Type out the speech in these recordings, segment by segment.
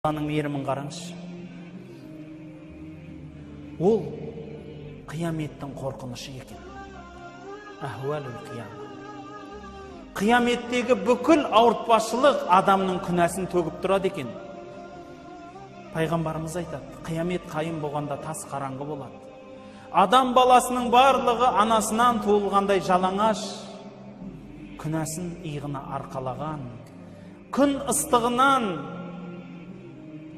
Allah'ın meyrimін қараңызшы. Ол қияметтің қорқынышы екен. Ахуалул қияма. Қияметтегі бүкіл ауыртпашылық адамның күнәсін төгіп тұрады екен. Пайғамбарымыз айтады, қиямет қайым болғанда тас қараңғы болады. Адам баласының барлығы анасынан туылғандай жалаңаш, күнәсін иығына арқалаған, күн ыстығынан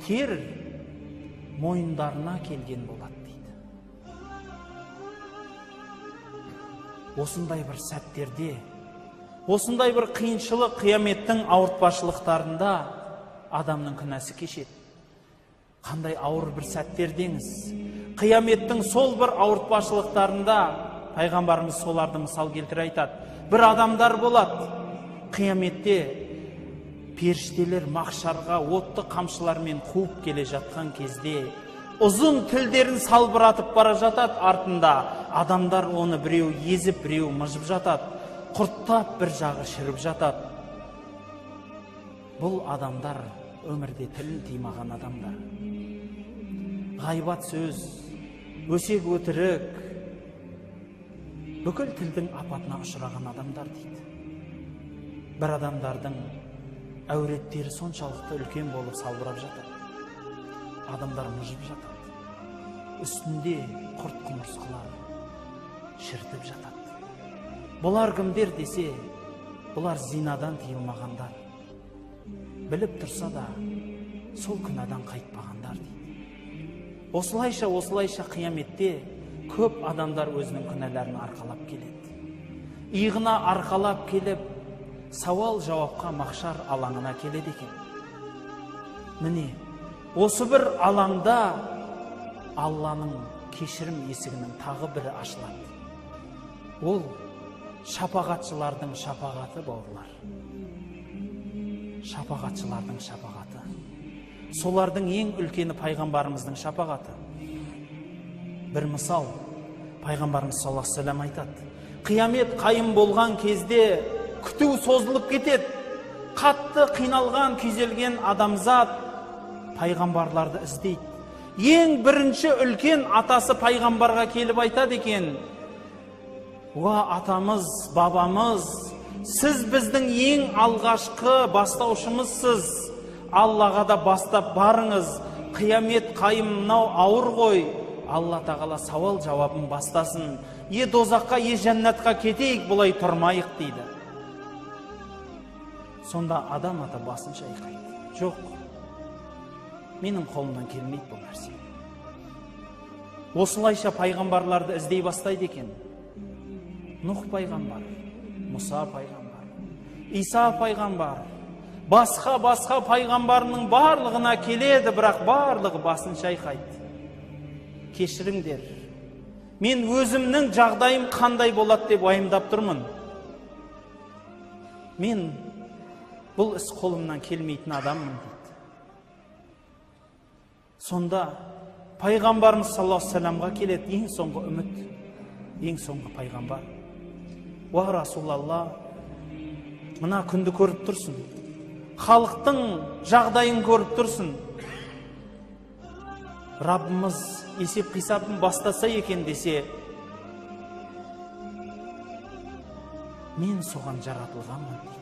тер мойындарына келген болады дейді. Осындай бір сәттерде, осындай бір қиыншылық қияметтің ауыртпашылықтарында адамның күнәсі кешеді. Қандай ауыр бір сәттердеңіз. Қияметтің сол бір ауыртпашылықтарында пайғамбарымыз соларды мысал келтіре айтады. Бір адамдар болады. Қияметте періштелер мақшарға отты қамшылармен қуып келе жатқан кезде ұзын тілдерін салбыратып бара жатады, артында адамдар оны біреу езіп, біреу мыжып жатады, құрттап бір жағы шіріп жатады. Бұл адамдар өмірде тілін тимаған адамдар. Ғайбат сөз, өсек өтірік, бүкіл тілдің апатына ұшыраған адамдар дейді. Бір адамдардың әуреттері соншалықты үлкен болып салбырап жатады. Адамдар мұжып жатады. Үстінде құрт құмырсқалар шіртіп жатады. Бұлар кімдер десе, бұлар зинадан тыйылмағандар. Біліп тұрса да, сол күнәдан қайтпағандар дейді. Осылайша қияметте көп адамдар өзінің күнәләрін арқалап келеді. Иығына арқалап келіп, сауал жауапқа мақшар алаңына келеді екен. Міне, осы бір алаңда Алланың кешірім есігінің тағы бірі ашылады. Ол шапағатшылардың шапағаты, бауырлар. Шапағатшылардың шапағаты. Солардың ең үлкені пайғамбарымыздың шапағаты. Бір мысал, пайғамбарымыз саллаллаху алейхи ва саллям айтады. Қиямет қайым болған кезде күту созылып кетеді. Қатты қиналған, күйзелген адамзат пайғамбарларды іздейді. Ең бірінші үлкен атасы пайғамбарға келіп айтады екен: "Уа атамыз, бабамыз, сіз біздің ең алғашқы бастаушымызсыз. Аллаға да бастап барыңыз. Қиямет қайым мынау ауыр ғой. Алла тағала сауал жауабын бастасын. Е дозаққа, е жәннатқа кетейік, бұлай тұрмайық" дейді. Сонда адам ата басын шайқайды. Жоқ, менің қолымнан келмейді бұл нәрсе. Осылайша пайғамбарларды іздей бастайды екен. Нұх пайғамбар, Мұса пайғамбар, Иса пайғамбар, басқа пайғамбарының барлығына келеді, бірақ барлығы басын шайқайды. Кешіріңдер, мен өзімнің жағдайым қандай болады деп уайымдап тұрмын. Мен бұл іс қолымнан келмейтін адаммын дейді. Сонда пайғамбарымыз саллаллаху алейхи ва саллямға келеді ең соңғы үміт, ең соңғы пайғамбар. Уа Расулалла, мына күнді көріп тұрсың, халықтың жағдайын көріп тұрсың. Раббымыз есеп қисапын бастаса екен десе, мен соған жаратылғанмын дейді.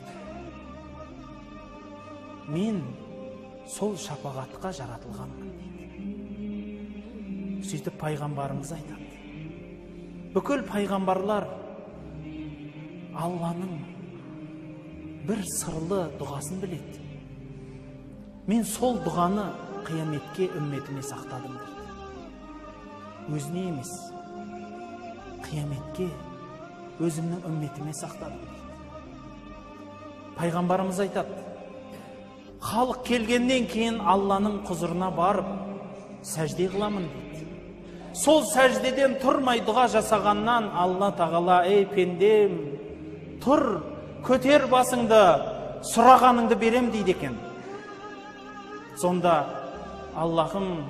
Мен сол шапағатқа жаратылғанмын дейді. Сөйтіп пайғамбарымыз айтады. Бүкіл пайғамбарлар Алланың бір сырлы дұғасын біледі. Мен сол дұғаны қияметке үмметіме сақтадым дейді. Өзіне емес, қияметке өзімнің үмметіме сақтадым дейді. Пайғамбарымыз айтады, халық келгеннен кейін Алланың құзырына барып сәжде қыламын дейді. Сол сәждеден тұрмай дұға жасағаннан Алла тағала: "Ей пендем, тұр, көтер басыңды, сұрағаныңды берем" дейді екен. Сонда Аллахым,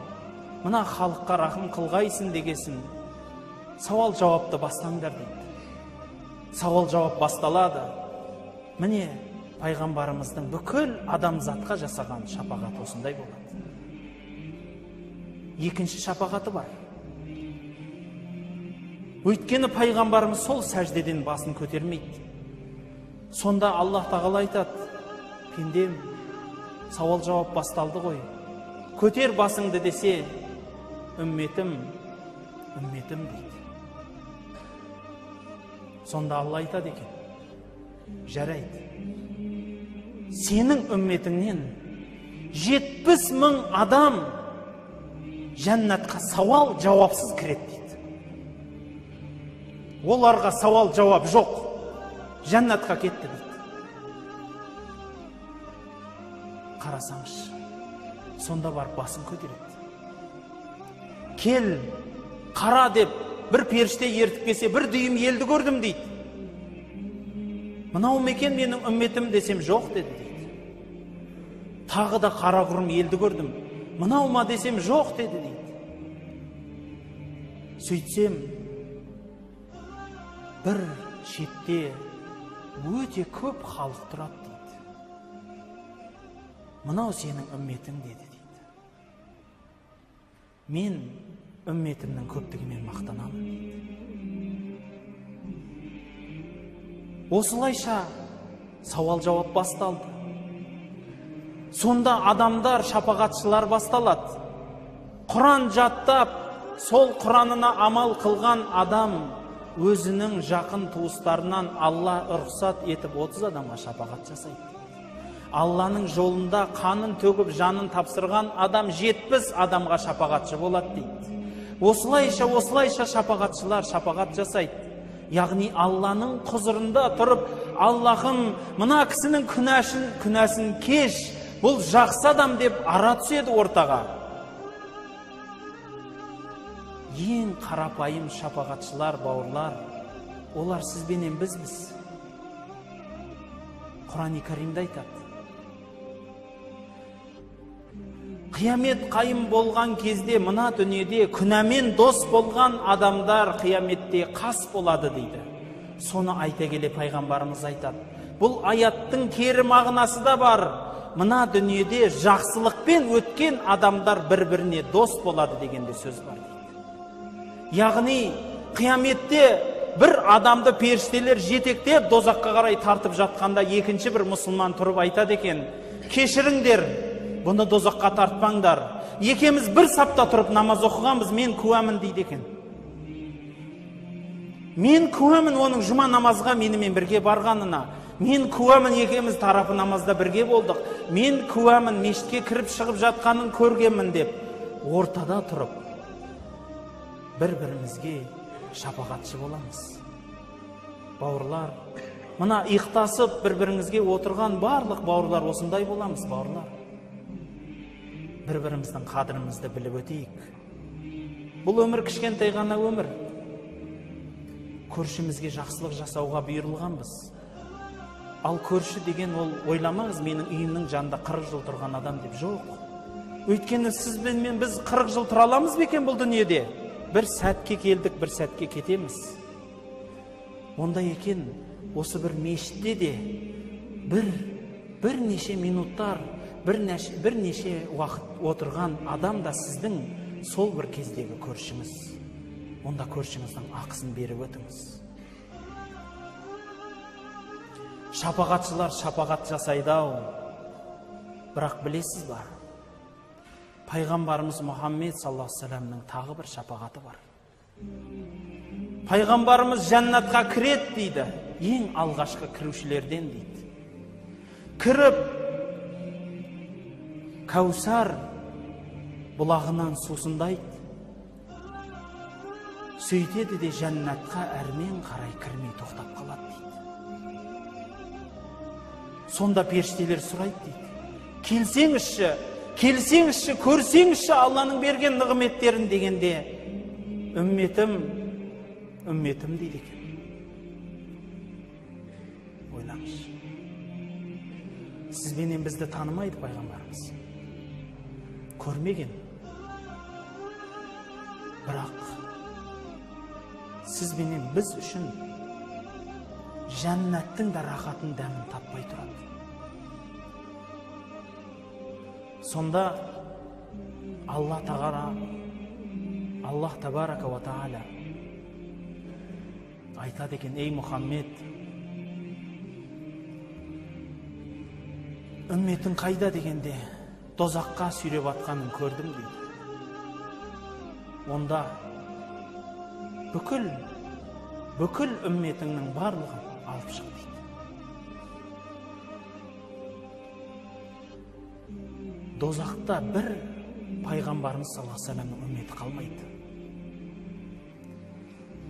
мына халыққа рахым қылғайсың дегесін, сауал жауапты бастаңдар дейді. Сауал жауап басталады. Міне, пайғамбарымыздың бүкіл адамзатқа жасаған шапағаты осындай болады. Екінші шапағаты бар. Өйткені пайғамбарымыз сол сәждеден басын көтермейді. Сонда Аллах тағала айтады: пендем, сауал жауап басталды ғой, көтер басыңды десе, үмметім, үмметім дейді. Сонда Алла айтады екен: жарайды, сенің үмметіңнен 70 мың адам жәннатқа сауал жауапсыз кіреді дейді. Оларға сауал жауап жоқ, жәннатқа кетті дейді. Қарасаңызшы, сонда бар басын көтереді. Кел, қара деп бір періште ертіп келсе, бір дүйім елді көрдім дейді. Мынау мекен менің үмметім десем, жоқ деді дейді. Тағы да қара құрым елді көрдім. Мынау ма десем, жоқ деді дейді. Сөйтсем, бір шетте өте көп халық тұрады дейді. Мынау сенің үмметің деді дейді. Мен үмметімнің көптігімен мақтанамын дейді. Осылайша сауал жауап басталды. Сонда адамдар, шапағатшылар басталады. Құран жаттап, сол Құранына амал қылған адам өзінің жақын туыстарынан Алла рұқсат етіп 30 адамға шапағат жасайды. Алланың жолында қанын төгіп жанын тапсырған адам 70 адамға шапағатшы болады дейді. Осылайша шапағатшылар шапағат жасайды. Яғни Алланың құзырында тұрып, Аллахым, мына кісінің күнәсін кеш, бұл жақсы адам деп ара түседі ортаға. Ең қарапайым шапағатшылар, бауырлар, олар сізбенен бізбіз. Құран-ы Каримде айтады: қиямет қайым болған кезде, мына дүниеде күнәмен дос болған адамдар қияметте қас болады дейді. Соны айта келе пайғамбарымыз айтады: бұл аяттың кері мағынасы да бар. Мына дүниеде жақсылықпен өткен адамдар бір-біріне дос болады дегенде сөз бар дейді. Яғни қияметте бір адамды періштелер жетектеп дозаққа қарай тартып жатқанда, екінші бір мұсылман тұрып айтады екен: кешіріңдер, бұны дозаққа тартпаңдар. Екеміз бір сапта тұрып намаз оқығанбыз, мен куәмін дейді екен. Мен куәмін оның жұма намазға менімен бірге барғанына. Мен куәмін екеміз тарапы намазда бірге болдық. Мен куәмін мешітке кіріп шығып жатқанын көргенмін деп, ортада тұрып бір-бірімізге шапағатшы боламыз. Бауырлар, мына иықтасып бір-біріңізге отырған барлық бауырлар осындай боламыз, бауырлар. Бір-біріміздің қадірімізді біліп өтейік. Бұл өмір кішкентай ғана өмір. Көршімізге жақсылық жасауға бұйырылғанбыз. Ал көрші деген ол, ойламаңыз, менің үйімнің жанында 40 жыл тұрған адам деп, жоқ. Өйткені сіз мен біз 40 жыл тұра аламыз ба екен бұл дүниеде? Бір сәтке келдік, бір сәтке кетеміз. Онда екен, осы бір мешітте де бірнеше минуттар, бірнеше уақыт отырған адам да сіздің сол бір кездегі көршіңіз. Онда көршіңіздің ақысын беріп өтіңіз. Шапағатшылар шапағат жасайды-ау. Бірақ білесіз ба? Пайғамбарымыз Мұхаммед саллаллаху алейхи вассаламның тағы бір шапағаты бар. Пайғамбарымыз жәннатқа кіреді дейді. Ең алғашқы кірушілерден дейді. Кіріп, Кәусар бұлағынан сусындайды. Сөйтеді де жәннатқа әрмен қарай кірмей тоқтап қалады дейді. Сонда періштелер сұрайды дейді: келсеңізші, көрсеңізші Алланың берген нығметтерін дегенде, үмметім дейді екен. Ойлаңызшы. Сізбенен бізді танымайды пайғамбарымыз. Көрмеген. Бірақ сізбенен біз үшін жәннаттың да рахатын дәмін таппай тұрады. Сонда Аллах табарака ва тааля айтады екен: ей Мұхаммед, үмметің қайда дегенде, дозаққа сүйреп атқанын көрдім дейді. Онда бүкіл үмметіңнің барлығын алып шық дейді. Дозақта бір пайғамбарымыз саллаллаху алейхи вассаламның үмметі қалмайды.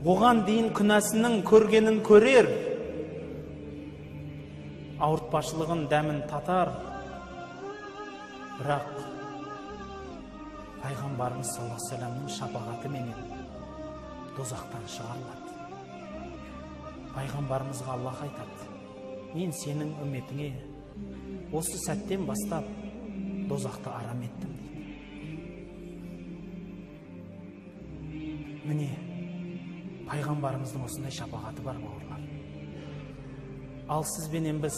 Оған дейін күнәсінің көргенін көрер, ауыртпашылығын дәмін татар, бірақ пайғамбарымыз саллаллаху алейхи вассаламның шапағаты менен дозақтан шығарылады. Пайғамбарымызға Аллах айтады: мен сенің үмметіңе осы сәттен бастап дозақты арам еттім дейді. Міне, пайғамбарымыздың осындай шапағаты бар, бауырлар. Ал сізбенен біз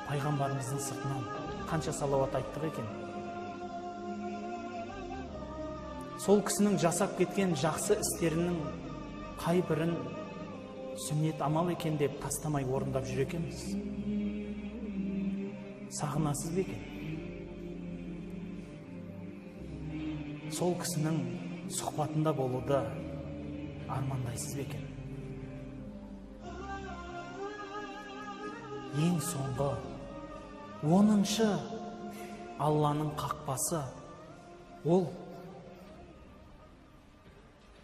пайғамбарымыздың сыртынан қанша салауат айттық екен? Сол кісінің жасап кеткен жақсы істерінің қай бірін сүннет амал екен деп тастамай орындап жүр екенбіз? Сағынасыз бе екен? Сол кісінің сұхбатында болуды армандайсыз бе екен? Ең соңғы 10-шы Алланың қақпасы ол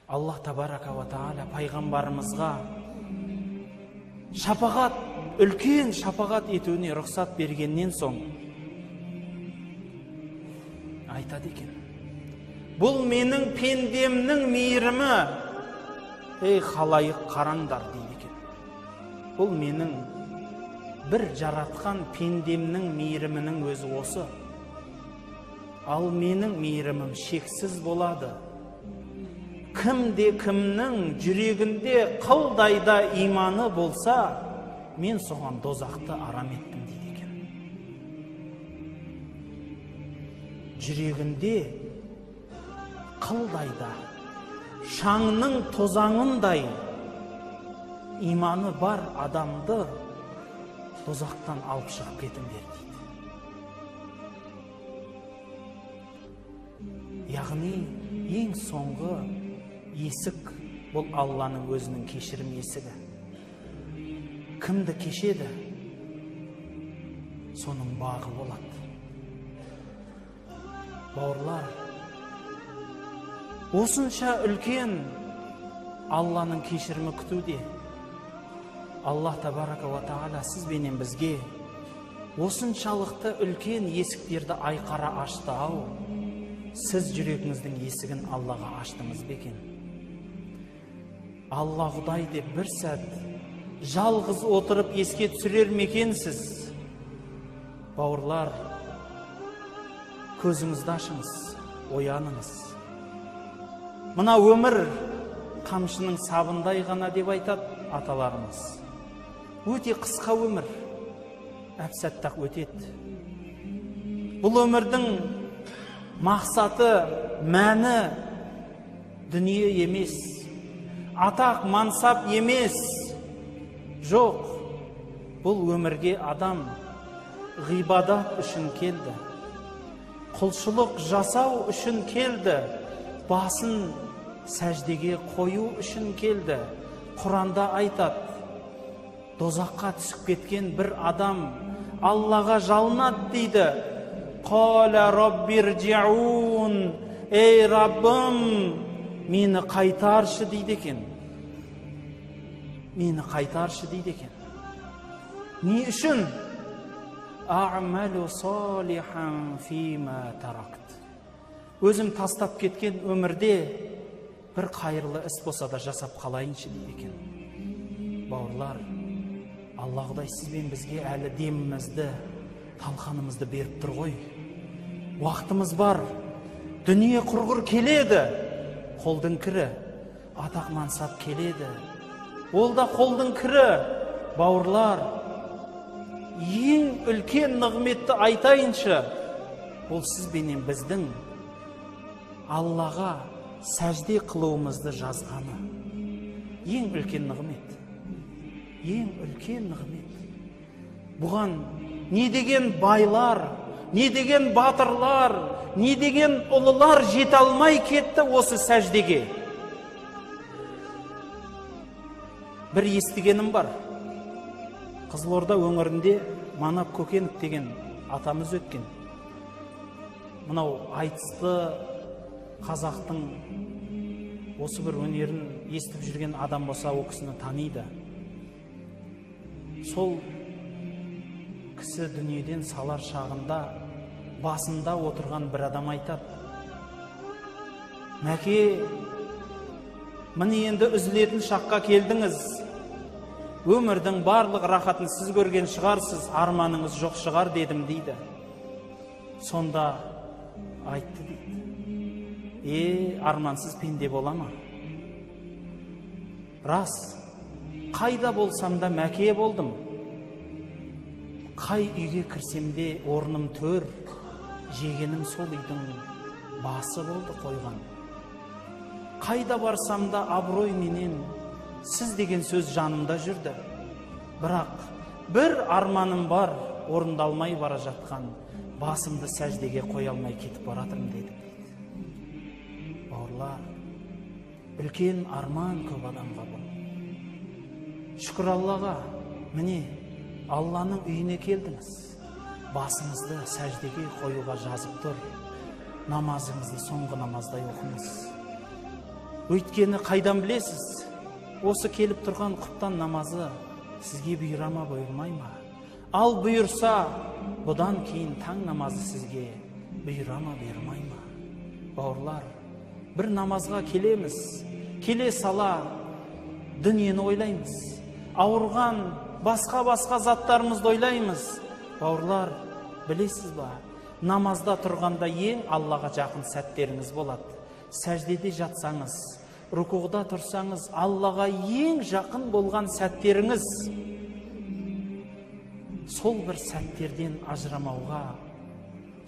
Аллах табарака ва тааля пайғамбарымызға шапағат, үлкен шапағат етуіне рұқсат бергеннен соң айтады екен: бұл менің пендемнің мейірімі, ей халайық қараңдар дейді екен. Бұл менің бір жаратқан пендемнің мейірімінің өзі осы. Ал менің мейірімім шексіз болады. Кімде кімнің жүрегінде қылдайда иманы болса, мен соған дозақты арам еттім дейді екен. Жүрегінде қылдайда шаңның тозаңындай иманы бар адамды дозақтан алып шығып кетіңдер дейді. Яғни ең соңғы есік бұл Алланың өзінің кешірім есігі. Кімді кешеді, соның бағы болады. Бауырлар, осынша үлкен Алланың кешірімі күтуде. Аллах табарака ва тааля сізбенен бізге осыншалықты үлкен есіктерді айқара ашты ау. Сіз жүрегіңіздің есігін Аллаға аштыңыз бекен? Алла Құдай деп бір сәт жалғыз отырып еске түсірер мекенсіз? Бауырлар, көзіңізді ашыңыз, ояныңыз. Мына өмір қамшының сабындай ғана деп айтады аталарымыз. Өте қысқа өмір, әп-сәттақ өтеді. Бұл өмірдің мақсаты, мәні дүние емес, атақ, мансап емес. Жоқ, бұл өмірге адам ғибадат үшін келді, құлшылық жасау үшін келді, басын сәждеге қою үшін келді. Құранда айтады, дозаққа түсіп кеткен бір адам Аллаға жалынады дейді. Қала раббирджиун, ей Раббым, мені қайтаршы дейді екен. Мені қайтаршы дейді екен. Не үшін? А'малу салихан фима таракт. Өзім тастап кеткен өмірде бір қайырлы іс болса да жасап қалайыншы дейді екен. Бауырлар, Алла Құдай сізбен бізге әлі демімізді, талқанымызды беріп тұр ғой. Уақытымыз бар, дүние құрғыр келеді, қолдың кірі, атақ мансап келеді. Ол да қолдың кірі. Бауырлар, ең үлкен нығметті айтайыншы. ол сіз бенен біздің Аллаға сәжде қылуымызды жазғаны. Ең үлкен нығмет. Ең үлкен нығмет. Бұған не деген байлар, не деген батырлар, не деген ұлылар жете алмай кетті осы сәждеге. Бір естігенім бар. Қызылорда өңірінде Манап Көкенов деген атамыз өткен. Мынау айтысты қазақтың осы бір өнерін естіп жүрген адам болса, о кісіні таниды. Сол кісі дүниеден салар шағында басында отырған бір адам айтады: "Мәке, міне енді үзілетін шаққа келдіңіз. Өмірдің барлық рахатын сіз көрген шығарсыз, арманыңыз жоқ шығар" дедім дейді. Сонда айтты дейді: армансыз пенде бола ма? Рас, қайда болсам да мәке болдым. Қай үйге кірсемде орным төр, жегенім сол үйдің басы болды қойған. Қайда барсам да абырой менен сіз деген сөз жанымда жүрді. Бірақ бір арманым бар, орындалмай бара жатқан, басымды сәждеге қоя алмай кетіп баратырмын деді. Бауырлар, үлкен арман көп адамға бұл. Шүкір Аллаға, міне Алланың үйіне келдіңіз. Басыңызды сәждеге қоюға жазып тұр. Намазыңызды соңғы намаздай оқыңыз. Өйткені қайдан білесіз? Осы келіп тұрған құптан намазы сізге бұйыра ма, бұйырмай ма? Ал бұйырса, бұдан кейін таң намазы сізге бұйыра ма, бұйырмай ма? Бауырлар, бір намазға келеміз, келе сала дүниені ойлаймыз. Ауырған басқа заттарымызды ойлаймыз. Бауырлар, білесіз ба, намазда тұрғанда ең Аллаға жақын сәттеріңіз болады. Сәждеде жатсаңыз, рукуғда тұрсаңыз, Аллаға ең жақын болған сәттеріңіз. Сол бір сәттерден ажырамауға,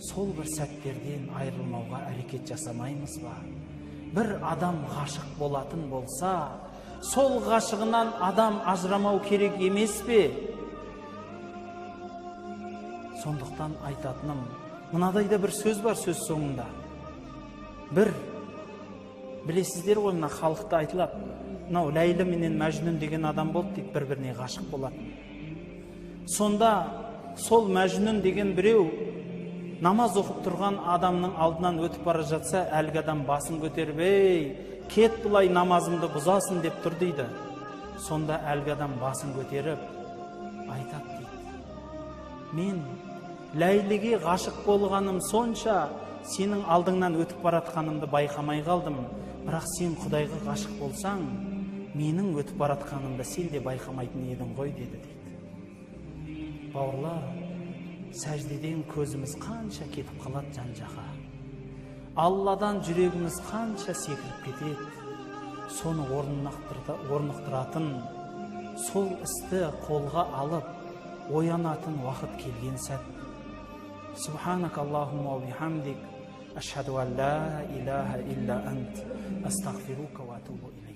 сол бір сәттерден айырылмауға әрекет жасамаймыз ба? Бір адам ғашық болатын болса, сол ғашығынан адам ажырамау керек емес пе? Сондықтан айтатыным, мынадайда бір сөз бар сөз соңында. Бір, білесіздер ғой, мына халықта айтылады, мынау Ләйлі менен Мәжнүн деген адам болды дейді, бір-біріне ғашық болатын. Сонда сол Мәжнүн деген біреу намаз оқып тұрған адамның алдынан өтіп бара жатса, әлгі адам басын көтеріп: "Ей, кет бұлай, намазымды бұзасың" деп тұр дейді. Сонда әлгі адам басын көтеріп айтады дейді: "Мен Ләйліге ғашық болғаным сонша, сенің алдыңнан өтіп баратқанымды байқамай қалдым. Бірақ сен Құдайға ғашық болсаң, менің өтіп баратқанымды сен де байқамайтын едің ғой" деді дейді. Бауырлар, сәждеден көзіміз қанша кетіп қалады жан-жаққа. Алладан жүрегіміз қанша секіріп кетеді. Соны орнықтыратын, сол істі қолға алып, оянатын уақыт келген сәт. Субханак Аллахумма ва бихамдик, ашхаду ан ла илаха илля ант, астағфирука ва атубу илейк.